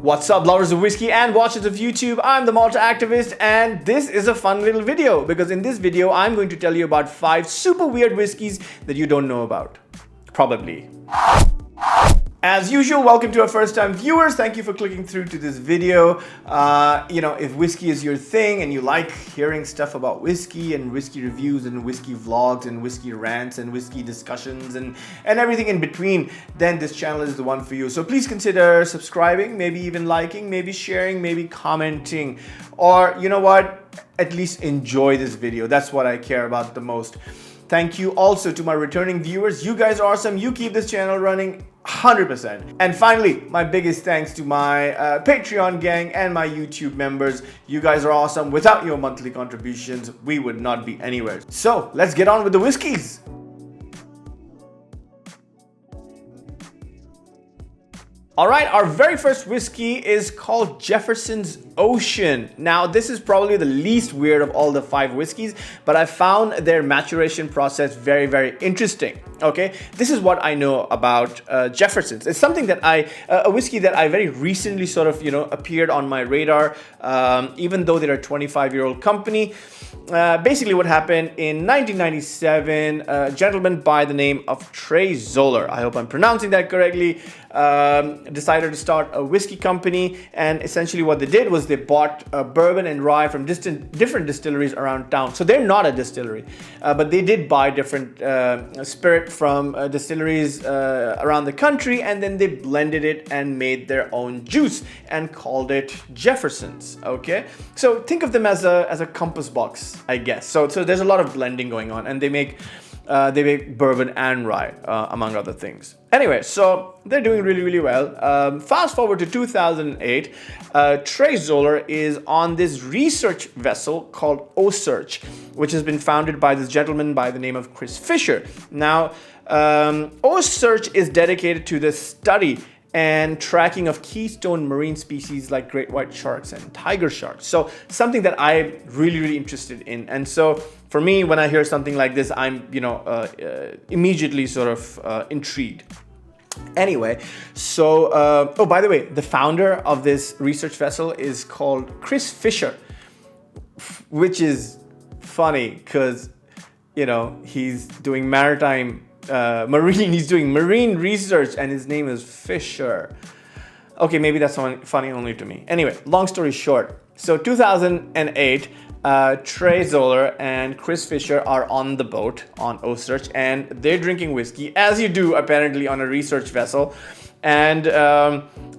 What's up, lovers of whiskey and watchers of YouTube? I'm the Malt activist, and this is a fun little video because in this video I'm going to tell you about 5 super weird whiskeys that you don't know about. Probably. As usual, welcome to our first-time viewers. Thank you for clicking through to this video. If whiskey is your thing and you like hearing stuff about whiskey and whiskey reviews and whiskey vlogs and whiskey rants and whiskey discussions and everything in between, then this channel is the one for you. So please consider subscribing, maybe even liking, maybe sharing, maybe commenting, or you know what? At least enjoy this video. That's what I care about the most. Thank you also to my returning viewers. You guys are awesome. You keep this channel running 100%. And finally, my biggest thanks to my Patreon gang and my YouTube members. You guys are awesome. Without your monthly contributions, we would not be anywhere. So let's get on with the whiskeys. All right, our very first whiskey is called Jefferson's Ocean. Now, this is probably the least weird of all the 5 whiskeys, but I found their maturation process very, very interesting. Okay, this is what I know about Jefferson's. It's something that a whiskey that I very recently sort of, appeared on my radar, even though they're a 25-year-old company. Basically what happened in 1997, a gentleman by the name of Trey Zoller, I hope I'm pronouncing that correctly, decided to start a whiskey company, and essentially what they did was they bought bourbon and rye from different distilleries around town. So they're not a distillery, but they did buy different spirit from distilleries around the country, and then they blended it and made their own juice and called it Jefferson's. Okay, so think of them as a compass box, I guess. So there's a lot of blending going on, and they make bourbon and rye, among other things. Anyway, so they're doing really, really well. Fast forward to 2008, Trey Zoller is on this research vessel called OSearch, which has been founded by this gentleman by the name of Chris Fisher. Now, OSearch is dedicated to the study and tracking of keystone marine species like great white sharks and tiger sharks. So something that I'm really, really interested in. And so for me, when I hear something like this, I'm, immediately sort of intrigued. Anyway, so, oh, by the way, the founder of this research vessel is called Chris Fisher, which is funny because, he's doing he's doing marine research, and his name is Fisher. Okay, maybe that's funny only to me. Anyway, long story short, so 2008, Trey Zoller and Chris Fisher are on the boat on OSearch, and they're drinking whiskey, as you do apparently on a research vessel. And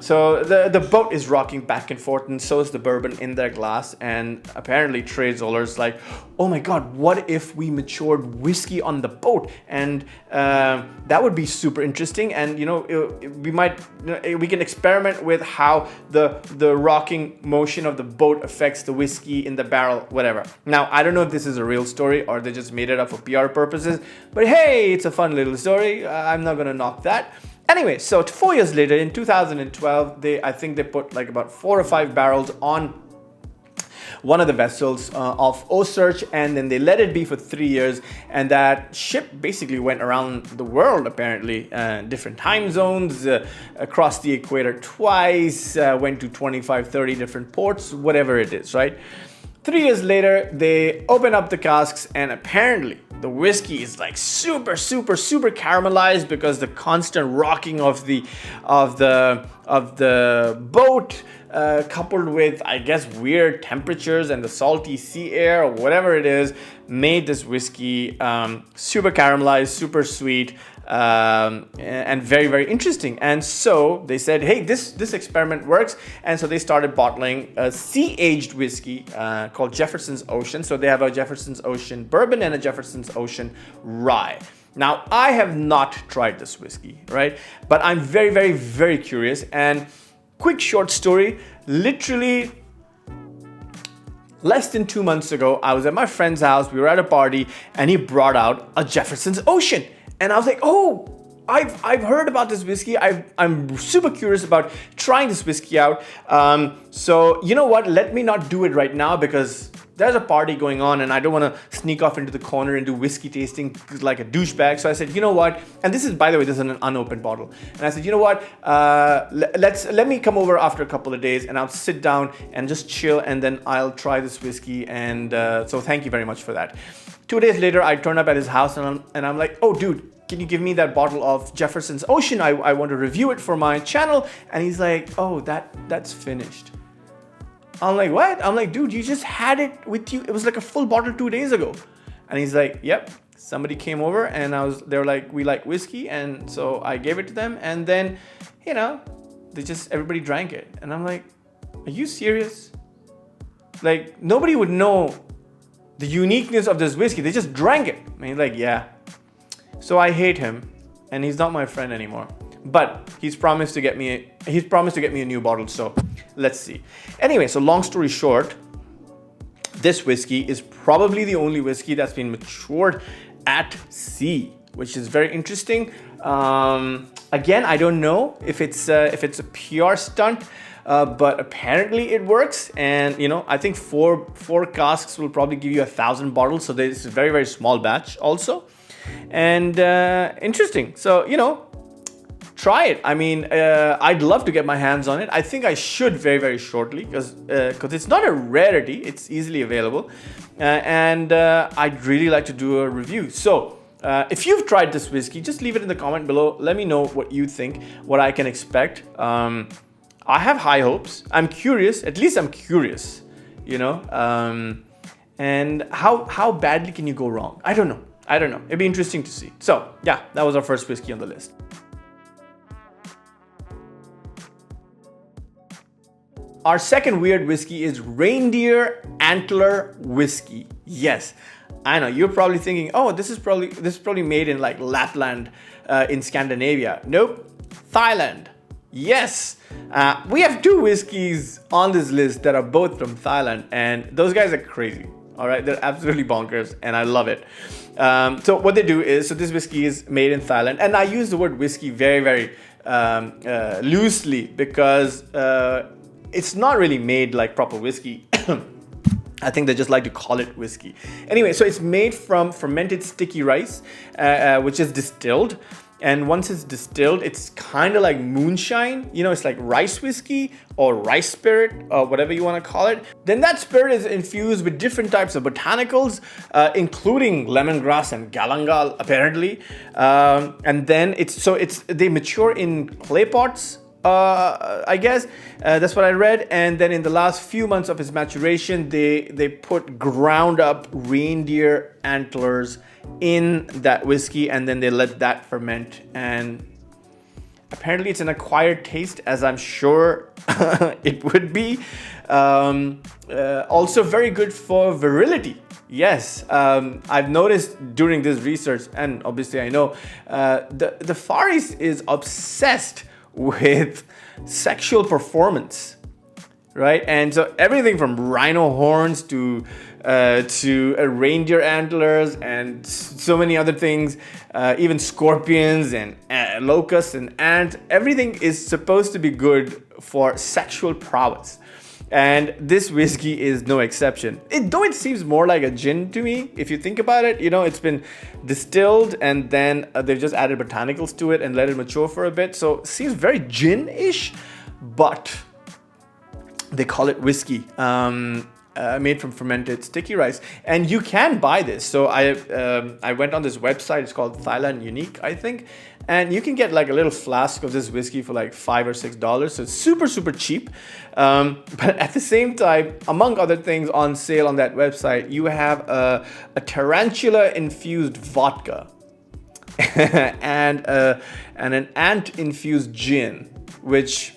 so the boat is rocking back and forth, and so is the bourbon in their glass. And apparently Trey Zoller's like, oh my God, what if we matured whiskey on the boat? And that would be super interesting. And we can experiment with how the rocking motion of the boat affects the whiskey in the barrel, whatever. Now, I don't know if this is a real story or they just made it up for PR purposes, but hey, it's a fun little story. I'm not gonna knock that. Anyway, so 4 years later, in 2012, I think they put like about 4 or 5 barrels on one of the vessels of OSearch, and then they let it be for 3 years, and that ship basically went around the world, apparently, different time zones, across the equator twice, went to 25, 30 different ports, whatever it is, right? 3 years later, they open up the casks, and apparently the whiskey is like super, super, super caramelized because the constant rocking of the boat, coupled with, I guess, weird temperatures and the salty sea air or whatever it is, made this whiskey super caramelized, super sweet, and very, very interesting. And so they said, hey, this experiment works. And so they started bottling a sea-aged whiskey called Jefferson's Ocean. So they have a Jefferson's Ocean bourbon and a Jefferson's Ocean rye. Now, I have not tried this whiskey, right? But I'm very, very, very curious. And quick short story, literally less than 2 months ago, I was at my friend's house. We were at a party, and he brought out a Jefferson's Ocean. And I was like, oh, I've heard about this whiskey. I'm super curious about trying this whiskey out. So you know what? Let me not do it right now because there's a party going on and I don't want to sneak off into the corner and do whiskey tasting like a douchebag. So I said, you know what? And this is, by the way, this is an unopened bottle. And I said, you know what? Let me come over after a couple of days and I'll sit down and just chill and then I'll try this whiskey. And so thank you very much for that. 2 days later, I turn up at his house and I'm like, oh, dude, can you give me that bottle of Jefferson's Ocean? I want to review it for my channel. And he's like, oh, that's finished. I'm like, what? I'm like, dude, you just had it with you. It was like a full bottle 2 days ago. And he's like, yep, somebody came over and they were like, we like whiskey. And so I gave it to them. And then, you know, everybody drank it. And I'm like, are you serious? Like, nobody would know the uniqueness of this whiskey. They just drank it. And he's like, yeah. So I hate him and he's not my friend anymore. But he's promised to get me a new bottle, so let's see. Anyway, so long story short, this whiskey is probably the only whiskey that's been matured at sea, which is very interesting. Again, I don't know if it's a PR stunt, but apparently it works. And you know, I think four casks will probably give you 1,000 bottles, so this is a very, very small batch also. And interesting. So you know, try it. I mean, I'd love to get my hands on it. I think I should very, very shortly because it's not a rarity. It's easily available. And I'd really like to do a review. So if you've tried this whiskey, just leave it in the comment below. Let me know what you think, what I can expect. I have high hopes. I'm curious. At least I'm curious, you know. And how badly can you go wrong? I don't know. It'd be interesting to see. So yeah, that was our first whiskey on the list. Our second weird whiskey is reindeer antler whiskey. Yes, I know you're probably thinking, oh, this is probably made in like Lapland in Scandinavia. Nope, Thailand. Yes, we have two whiskeys on this list that are both from Thailand, and those guys are crazy. All right, they're absolutely bonkers, and I love it. So what they do is, so this whiskey is made in Thailand, and I use the word whiskey very, very loosely because it's not really made like proper whiskey. I think they just like to call it whiskey. Anyway, so it's made from fermented sticky rice, which is distilled. And once it's distilled, it's kind of like moonshine. You know, it's like rice whiskey or rice spirit or whatever you want to call it. Then that spirit is infused with different types of botanicals, including lemongrass and galangal, apparently. And then they mature in clay pots. I guess that's what I read. And then in the last few months of its maturation, they put ground up reindeer antlers in that whiskey, and then they let that ferment. And apparently it's an acquired taste, as I'm sure it would be. Also very good for virility. Yes, I've noticed during this research, and obviously I know the Far East is obsessed with sexual performance, right? And so everything from rhino horns to reindeer antlers and so many other things, even scorpions and locusts and ants, everything is supposed to be good for sexual prowess. And this whiskey is no exception. Though it seems more like a gin to me, if you think about it, you know, it's been distilled and then they've just added botanicals to it and let it mature for a bit. So it seems very gin-ish, but they call it whiskey. Made from fermented sticky rice, and you can buy this. So I went on this website. It's called Thailand Unique, I think, and you can get like a little flask of this whiskey for like $5 or $6. So it's super, super cheap. But at the same time, among other things on sale on that website, you have a tarantula infused vodka and an ant infused gin, which,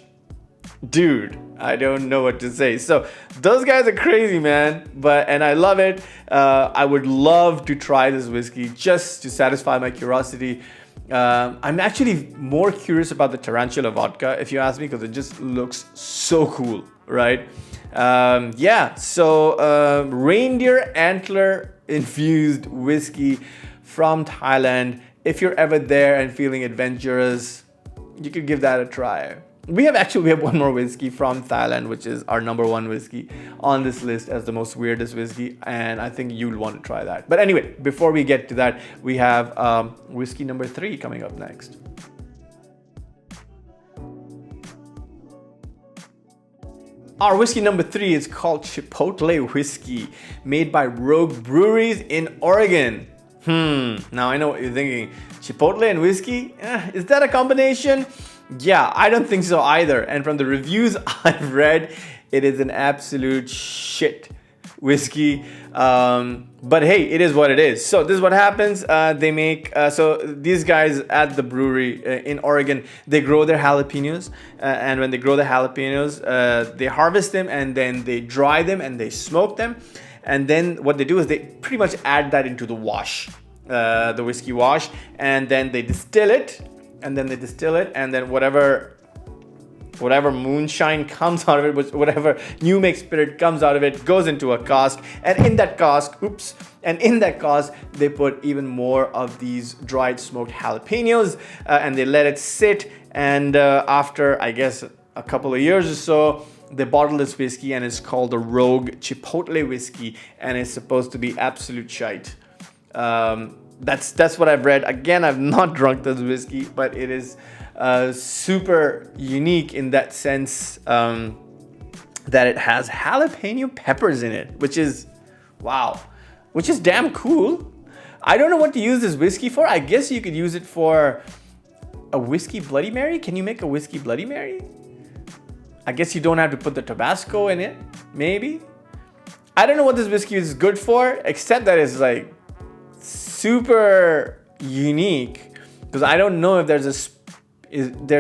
dude, I don't know what to say. So those guys are crazy, man. And I love it. I would love to try this whiskey just to satisfy my curiosity. I'm actually more curious about the tarantula vodka, if you ask me, because it just looks so cool, right? Yeah. So reindeer antler infused whiskey from Thailand. if you're ever there and feeling adventurous, you could give that a try. We have one more whiskey from Thailand, which is our #1 whiskey on this list as the most weirdest whiskey, and I think you'll want to try that. But anyway, before we get to that, we have whiskey number 3 coming up next. Our whiskey number 3 is called Chipotle Whiskey, made by Rogue Breweries in Oregon. Now I know what you're thinking. Chipotle and whiskey? Is that a combination? Yeah, I don't think so either. And from the reviews I've read, it is an absolute shit whiskey. But hey, it is what it is. So this is what happens. They make, so these guys at the brewery in Oregon, they grow their jalapenos. And when they grow the jalapenos, they harvest them and then they dry them and they smoke them. And then what they do is they pretty much add that into the wash, the whiskey wash, and then they distill it, and then whatever moonshine comes out of it, whatever new make spirit comes out of it, goes into a cask, and in that cask, they put even more of these dried smoked jalapenos, and they let it sit, and after, I guess, a couple of years or so, they bottle this whiskey, and it's called the Rogue Chipotle Whiskey, and it's supposed to be absolute shite. That's what I've read. Again, I've not drunk this whiskey, but it is super unique in that sense that it has jalapeno peppers in it, which is, wow, which is damn cool. I don't know what to use this whiskey for. I guess you could use it for a whiskey Bloody Mary. Can you make a whiskey Bloody Mary? I guess you don't have to put the Tabasco in it, maybe. I don't know what this whiskey is good for, except that it's like super unique, because I don't know if there's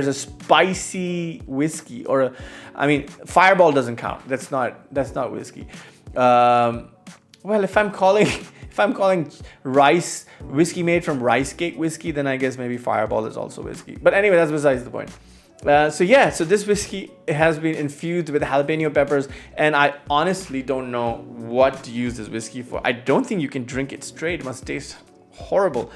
a spicy whiskey or I mean, Fireball doesn't count. That's not whiskey. Well, if I'm calling rice whiskey made from rice cake whiskey, then I guess maybe Fireball is also whiskey. But anyway, that's besides the point. So this whiskey has been infused with jalapeno peppers, and I honestly don't know what to use this whiskey for. I don't think you can drink it straight. It must taste horrible.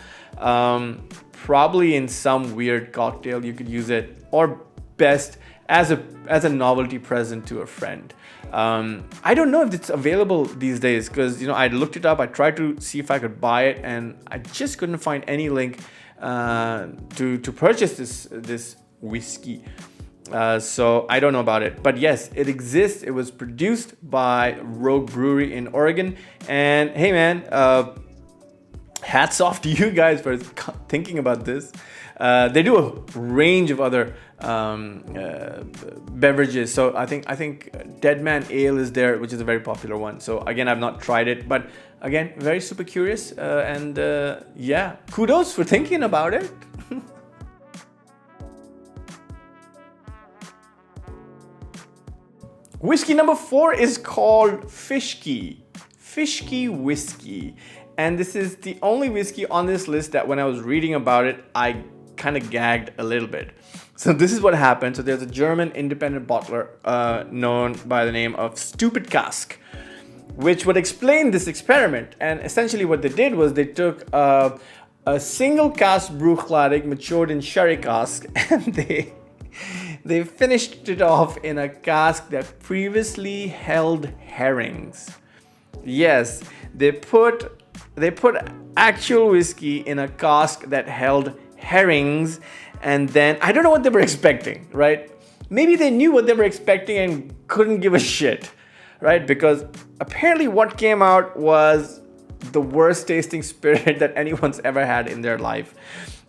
Probably in some weird cocktail you could use it, or best as a novelty present to a friend. I don't know if it's available these days, because I looked it up. I tried to see if I could buy it, and I just couldn't find any link to purchase this whiskey. So I don't know about it, but yes, it exists. It was produced by Rogue Brewery in Oregon, and hey man, hats off to you guys for thinking about this. They do a range of other beverages. So I think Dead Man Ale is there, which is a very popular one. So again, I've not tried it, but again, very super curious, and yeah, kudos for thinking about it. Whiskey number 4 is called Fishkey whiskey, and this is the only whiskey on this list that when I was reading about it, I kind of gagged a little bit. So this is what happened. So there's a German independent bottler known by the name of Stupid Cask, which would explain this experiment. And essentially what they did was they took a single cask Bruichladdich matured in sherry cask, and they finished it off in a cask that previously held herrings. Yes, they put actual whiskey in a cask that held herrings, and then I don't know what they were expecting, right? Maybe they knew what they were expecting and couldn't give a shit, right? Because apparently what came out was the worst tasting spirit that anyone's ever had in their life.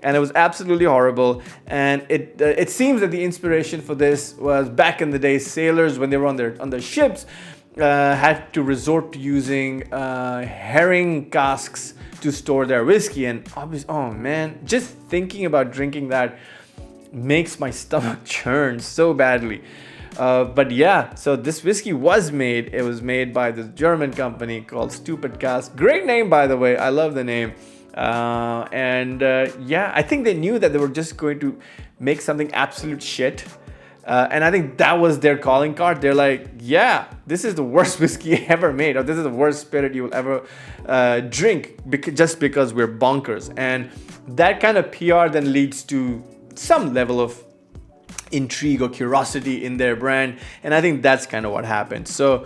And it was absolutely horrible. And it seems that the inspiration for this was back in the day, sailors, when they were on their ships, had to resort to using herring casks to store their whiskey. And obviously, oh man, just thinking about drinking that makes my stomach churn so badly. But yeah, so this whiskey was made. It was made by this German company called Stupid Cask. Great name, by the way. I love the name. Yeah, I think they knew that they were just going to make something absolute shit. And I think that was their calling card. They're like, yeah, this is the worst whiskey ever made, or this is the worst spirit you will ever drink, just because we're bonkers. And that kind of PR then leads to some level of intrigue or curiosity in their brand, and I think that's kind of what happened. So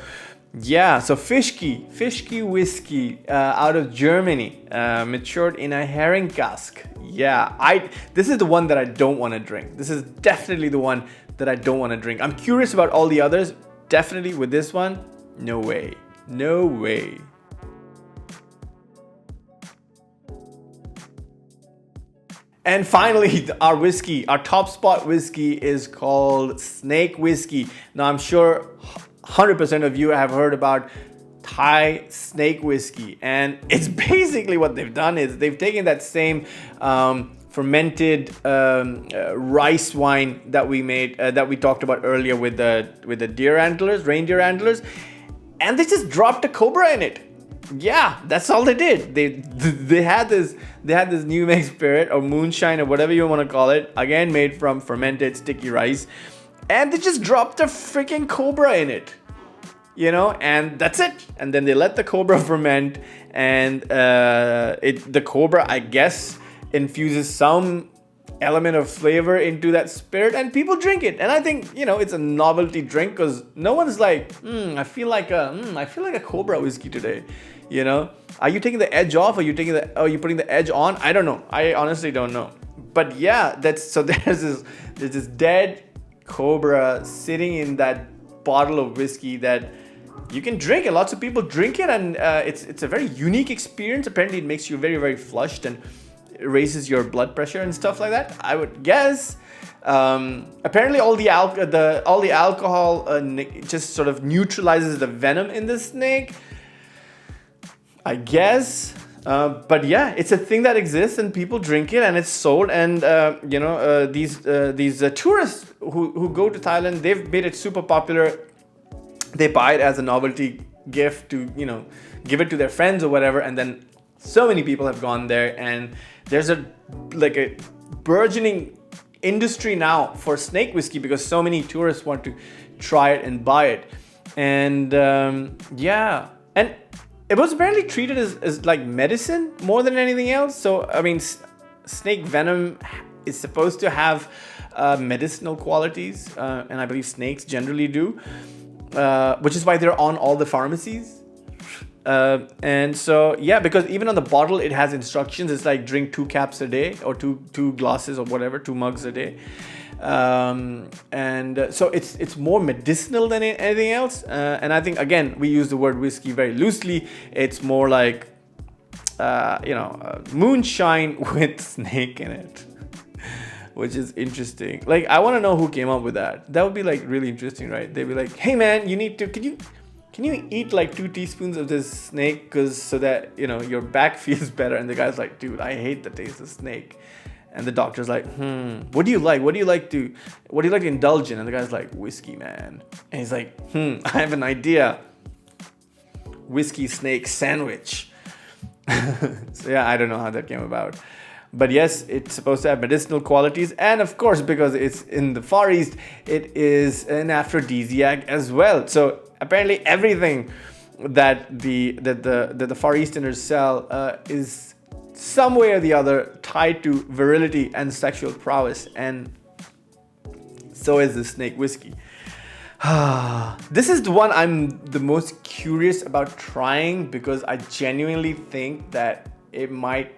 yeah, so Fischke whiskey out of Germany, matured in a herring cask. Yeah, this is the one that I don't want to drink. This is definitely the one that I don't want to drink. I'm curious about all the others. Definitely with this one, no way. No way. And finally, our whiskey, our top spot whiskey is called Snake Whiskey. Now, I'm sure 100% of you have heard about Thai snake whiskey. And it's basically what they've done is they've taken that same fermented rice wine that we made, that we talked about earlier with the deer antlers, reindeer antlers, and they just dropped a cobra in it. Yeah, that's all they did. They had this new make spirit or moonshine or whatever you want to call it, again made from fermented sticky rice, and they just dropped a freaking cobra in it, you know, and that's it. And then they let the cobra ferment, and the cobra, I guess, infuses some element of flavor into that spirit, and people drink it. And I think, you know, it's a novelty drink because no one's like, I feel like a cobra whiskey today. You know, are you taking the edge off? Are you putting the edge on? I don't know. I honestly don't know. But yeah, there's this dead cobra sitting in that bottle of whiskey that you can drink, and lots of people drink it, and it's a very unique experience. Apparently, it makes you very, very flushed and raises your blood pressure and stuff like that, I would guess. Apparently, all the alcohol just sort of neutralizes the venom in the snake, I guess. But yeah, it's a thing that exists, and people drink it, and it's sold. And these tourists who go to Thailand, they've made it super popular. They buy it as a novelty gift to, you know, give it to their friends or whatever, and then so many people have gone there, and there's a burgeoning industry now for snake whiskey because so many tourists want to try it and buy it. And yeah, and it was apparently treated as like medicine more than anything else. So I mean, snake venom is supposed to have medicinal qualities, and I believe snakes generally do, which is why they're on all the pharmacies. And so yeah, because even on the bottle it has instructions. It's like drink 2 caps a day, or two glasses or whatever, 2 mugs a day. And so it's more medicinal than anything else. And I think, again, we use the word whiskey very loosely. It's more like moonshine with snake in it, which is interesting. Like, I want to know who came up with that. That would be like really interesting, right? They'd be like, hey man, can you eat like 2 teaspoons of this snake so that, you know, your back feels better? And the guy's like, dude, I hate the taste of snake. And the doctor's like, what do you like? What do you like to indulge in? And the guy's like, whiskey, man. And he's like, I have an idea. Whiskey snake sandwich. So yeah, I don't know how that came about. But yes, it's supposed to have medicinal qualities. And of course, because it's in the Far East, it is an aphrodisiac as well. So apparently everything that the Far Easterners sell is some way or the other tied to virility and sexual prowess, and so is the snake whiskey. This is the one I'm the most curious about trying because I genuinely think that it might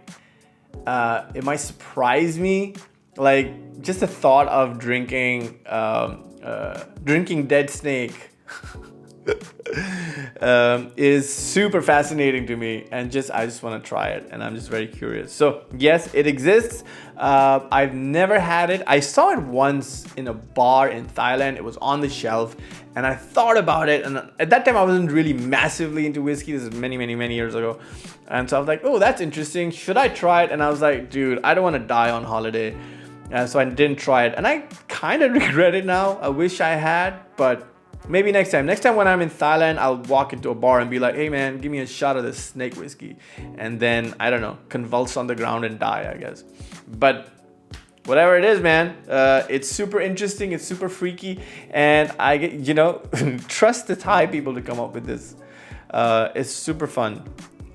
surprise me. Like, just the thought of drinking dead snake is super fascinating to me, and I just want to try it, and I'm just very curious. So yes, it exists. I've never had it. I saw it once in a bar in Thailand. It was on the shelf, and I thought about it, and at that time I wasn't really massively into whiskey. This is many years ago, and so I was like, oh, that's interesting, should I try it? And I was like, dude, I don't want to die on holiday, so I didn't try it, and I kind of regret it now. I wish I had, but maybe next time when I'm in Thailand, I'll walk into a bar and be like, hey man, give me a shot of this snake whiskey, and then, I don't know, convulse on the ground and die, I guess. But whatever it is, man, it's super interesting, it's super freaky, and I get, trust the Thai people to come up with this. It's super fun.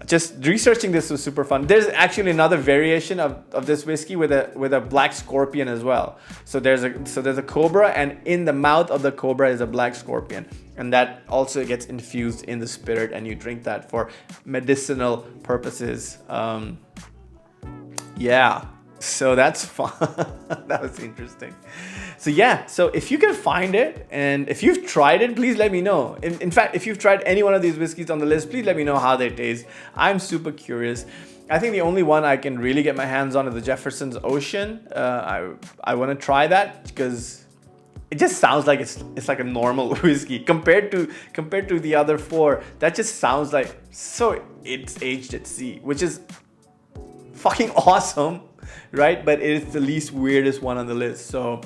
just researching this was super fun. There's actually another variation of this whiskey with a black scorpion as well. So there's a cobra, and in the mouth of the cobra is a black scorpion, and that also gets infused in the spirit, and you drink that for medicinal purposes. Yeah, so that's fun. That was interesting. So yeah, so if you can find it, and if you've tried it, please let me know. In fact, if you've tried any one of these whiskeys on the list, please let me know how they taste. I'm super curious. I think the only one I can really get my hands on is the Jefferson's Ocean. I want to try that because it just sounds like it's like a normal whiskey compared to the other four. That just sounds like, so it's aged at sea, which is fucking awesome, right? But it is the least weirdest one on the list. So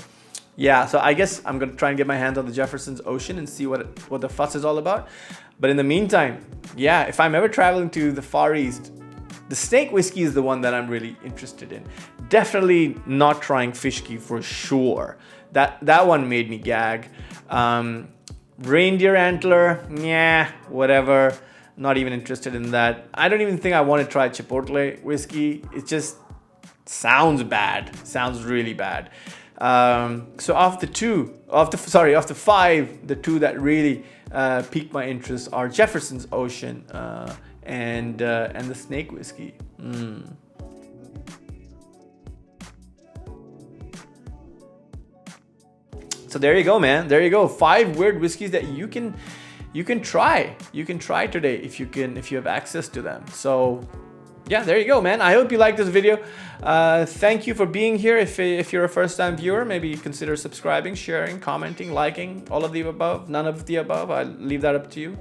yeah, so I guess I'm gonna try and get my hands on the Jefferson's Ocean and see what the fuss is all about. But in the meantime, yeah, if I'm ever traveling to the Far East, the snake whiskey is the one that I'm really interested in. Definitely not trying Fishki for sure. That one made me gag. Reindeer antler, yeah, whatever. Not even interested in that. I don't even think I want to try Chipotle whiskey. It just sounds bad. Sounds really bad. So of the five, the two that really piqued my interest are Jefferson's Ocean and the snake whiskey. So there you go, man. There you go. 5 weird whiskeys that you can try. You can try today if you have access to them. So yeah, there you go, man. I hope you liked this video. Thank you for being here. If you're a first-time viewer, maybe consider subscribing, sharing, commenting, liking, all of the above, none of the above. I leave that up to you.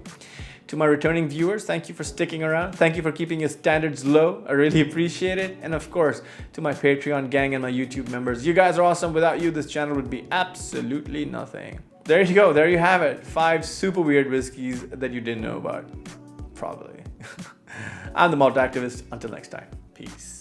To my returning viewers, thank you for sticking around. Thank you for keeping your standards low. I really appreciate it. And of course, to my Patreon gang and my YouTube members, you guys are awesome. Without you, this channel would be absolutely nothing. There you go. There you have it. 5 super weird whiskeys that you didn't know about. Probably. I'm the Malt Activist. Until next time. Peace.